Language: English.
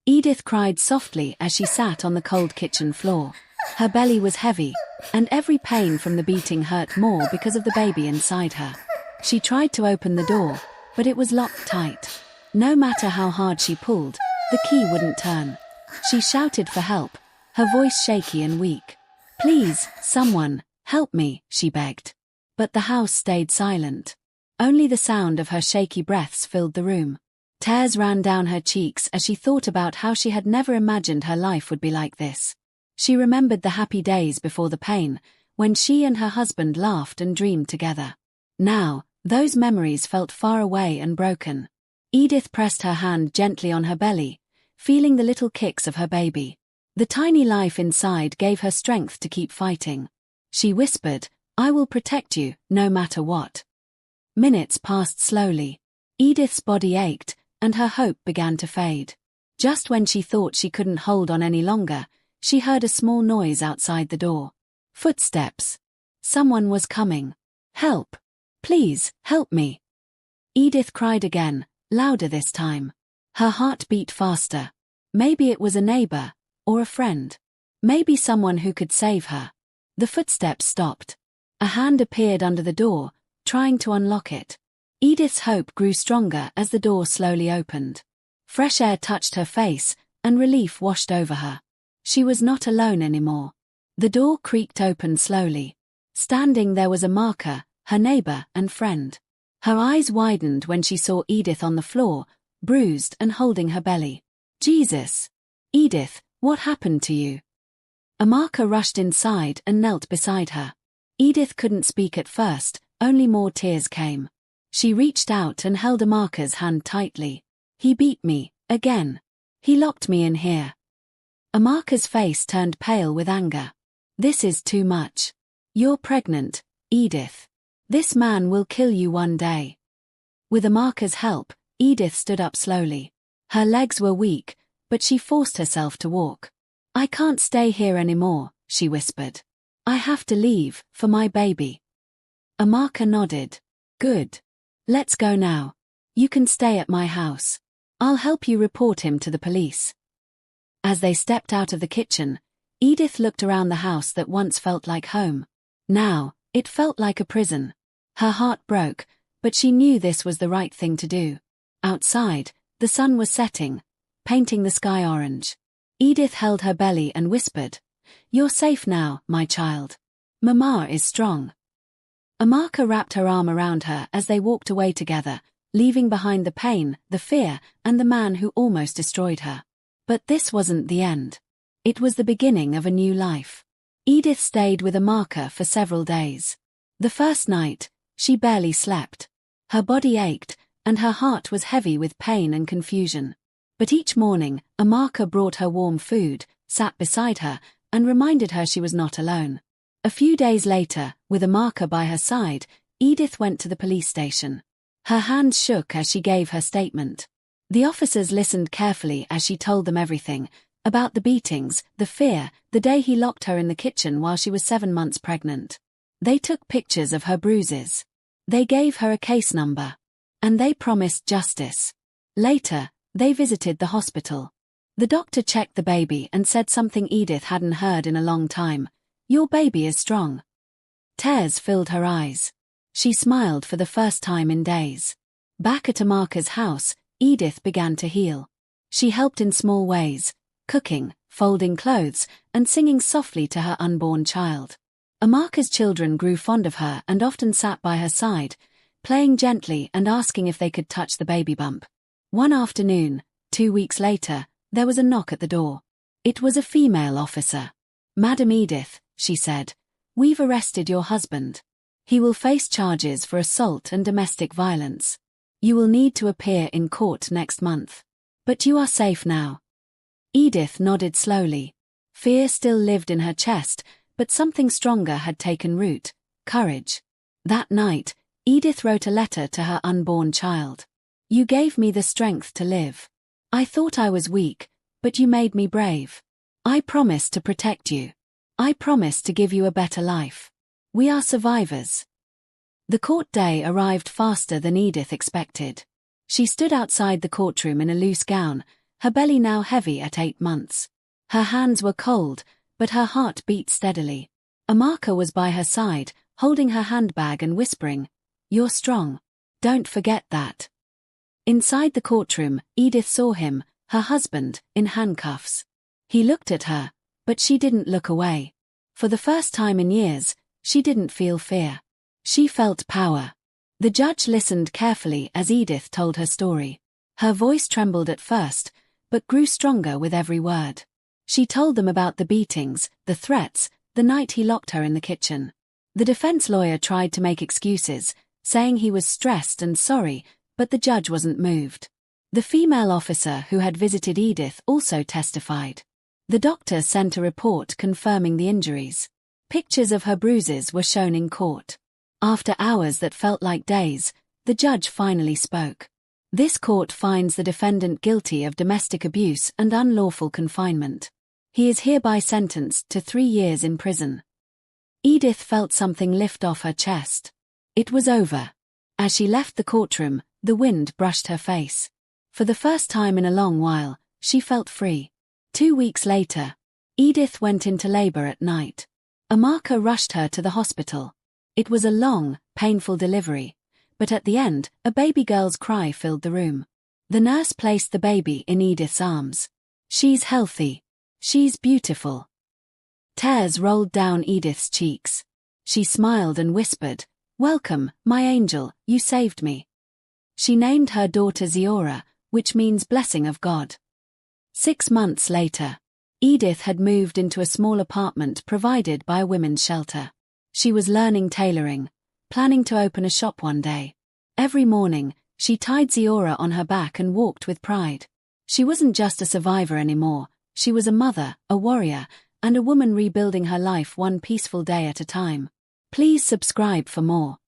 Edith cried softly as she sat on the cold kitchen floor. Her belly was heavy, and every pain from the beating hurt more because of the baby inside her. She tried to open the door, but it was locked tight. No matter how hard she pulled, the key wouldn't turn. She shouted for help, her voice shaky and weak. "Please, someone, help me," she begged. But the house stayed silent. Only the sound of her shaky breaths filled the room. Tears ran down her cheeks as she thought about how she had never imagined her life would be like this. She remembered the happy days before the pain, when she and her husband laughed and dreamed together. Now, those memories felt far away and broken. Edith pressed her hand gently on her belly, feeling the little kicks of her baby. The tiny life inside gave her strength to keep fighting. She whispered, "I will protect you, no matter what." Minutes passed slowly. Edith's body ached, and her hope began to fade. Just when she thought she couldn't hold on any longer, she heard a small noise outside the door. Footsteps. Someone was coming. "Help! Please, help me!" Edith cried again, louder this time. Her heart beat faster. Maybe it was a neighbor, or a friend. Maybe someone who could save her. The footsteps stopped. A hand appeared under the door, trying to unlock it. Edith's hope grew stronger as the door slowly opened. Fresh air touched her face, and relief washed over her. She was not alone anymore. The door creaked open slowly. Standing there was a marker, her neighbor and friend. Her eyes widened when she saw Edith on the floor, bruised and holding her belly. "Jesus! Edith, what happened to you?" A marker rushed inside and knelt beside her. Edith couldn't speak at first, only more tears came. She reached out and held a marker's hand tightly. "He beat me, again. He locked me in here." A marker's face turned pale with anger. "This is too much. You're pregnant, Edith. This man will kill you one day." With a marker's help, Edith stood up slowly. Her legs were weak, but she forced herself to walk. "I can't stay here anymore," she whispered. "I have to leave, for my baby." A marker nodded. "Good. Let's go now. You can stay at my house. I'll help you report him to the police." As they stepped out of the kitchen, Edith looked around the house that once felt like home. Now, it felt like a prison. Her heart broke, but she knew this was the right thing to do. Outside, the sun was setting, painting the sky orange. Edith held her belly and whispered, "You're safe now, my child. Mama is strong." A marker wrapped her arm around her as they walked away together, leaving behind the pain, the fear, and the man who almost destroyed her. But this wasn't the end. It was the beginning of a new life. Edith stayed with a marker for several days. The first night, she barely slept. Her body ached, and her heart was heavy with pain and confusion. But each morning, a marker brought her warm food, sat beside her, and reminded her she was not alone. A few days later, with a marker by her side, Edith went to the police station. Her hands shook as she gave her statement. The officers listened carefully as she told them everything, about the beatings, the fear, the day he locked her in the kitchen while she was 7 months pregnant. They took pictures of her bruises. They gave her a case number. And they promised justice. Later, they visited the hospital. The doctor checked the baby and said something Edith hadn't heard in a long time. "Your baby is strong." Tears filled her eyes. She smiled for the first time in days. Back at Amarka's house, Edith began to heal. She helped in small ways, cooking, folding clothes, and singing softly to her unborn child. Amarka's children grew fond of her and often sat by her side, playing gently and asking if they could touch the baby bump. One afternoon, 2 weeks later, there was a knock at the door. It was a female officer. "Madam Edith," she said, "we've arrested your husband. He will face charges for assault and domestic violence. You will need to appear in court next month. But you are safe now." Edith nodded slowly. Fear still lived in her chest, but something stronger had taken root, courage. That night, Edith wrote a letter to her unborn child. "You gave me the strength to live. I thought I was weak, but you made me brave. I promise to protect you. I promise to give you a better life. We are survivors." The court day arrived faster than Edith expected. She stood outside the courtroom in a loose gown, her belly now heavy at 8 months. Her hands were cold, but her heart beat steadily. Amaka was by her side, holding her handbag and whispering, "You're strong. Don't forget that." Inside the courtroom, Edith saw him, her husband, in handcuffs. He looked at her, but she didn't look away. For the first time in years, she didn't feel fear. She felt power. The judge listened carefully as Edith told her story. Her voice trembled at first, but grew stronger with every word. She told them about the beatings, the threats, the night he locked her in the kitchen. The defense lawyer tried to make excuses, saying he was stressed and sorry, but the judge wasn't moved. The female officer who had visited Edith also testified. The doctor sent a report confirming the injuries. Pictures of her bruises were shown in court. After hours that felt like days, the judge finally spoke. This court finds the defendant guilty of domestic abuse and unlawful confinement. He is hereby sentenced to 3 years in prison. Edith felt something lift off her chest. It was over. As she left the courtroom, the wind brushed her face. For the first time in a long while, she felt free. 2 weeks later, Edith went into labor at night. Amaka rushed her to the hospital. It was a long, painful delivery, but at the end, a baby girl's cry filled the room. The nurse placed the baby in Edith's arms. "She's healthy. She's beautiful." Tears rolled down Edith's cheeks. She smiled and whispered, "Welcome, my angel, you saved me." She named her daughter Ziora, which means blessing of God. 6 months later, Edith had moved into a small apartment provided by a women's shelter. She was learning tailoring, planning to open a shop one day. Every morning, she tied Ziora on her back and walked with pride. She wasn't just a survivor anymore, she was a mother, a warrior, and a woman rebuilding her life one peaceful day at a time. Please subscribe for more.